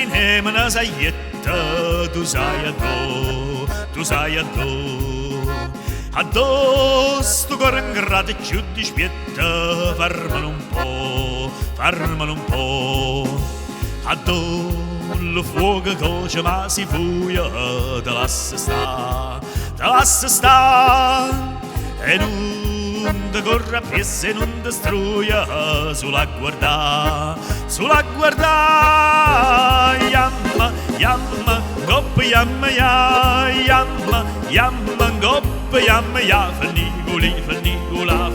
insieme una saietta, tu sai a do. Addo sto cuore ingrato e più ti spietta, fermalo un po'. Addo il fuoco coce ma si fuia, te lascia sta, e non te corre appresso e non te struia, sulla guarda, yamma, goppa yamma ya, goppa yamma ya, fenigula,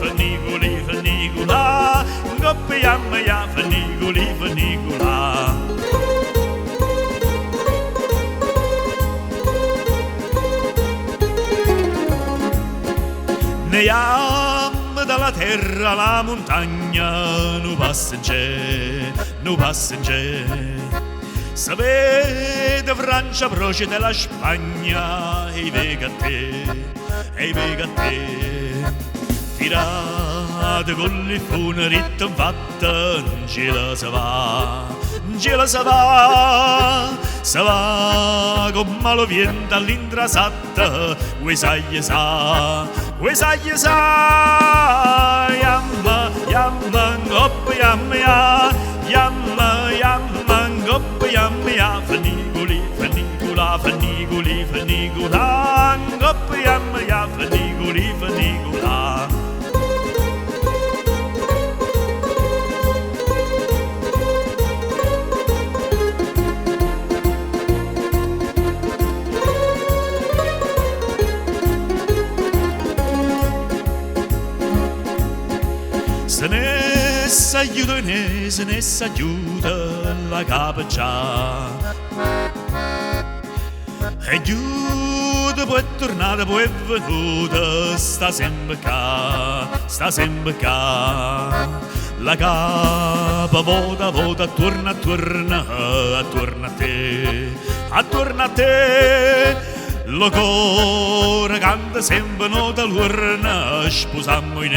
goppa yamma ya, fenigula. Ne am dalla terra alla montagna, nu passa in c'è. Se vede Francia proce della Spagna, e vega a te. Tirate con le fune ritta fatta, non ce la sa va, con malo viento all'intrasatta, vuoi sai, yamma, goppa yamma ya, goppa yamma ya, fenigula, goppa yamma ya, fenigula. Se ne s'aiuta la capaccia, e aiuta poi è tornata, poi è venuta, sta sempre qua. La capa vota, torna a te. Lo cuore canta sempre nota l'urna, sposammo in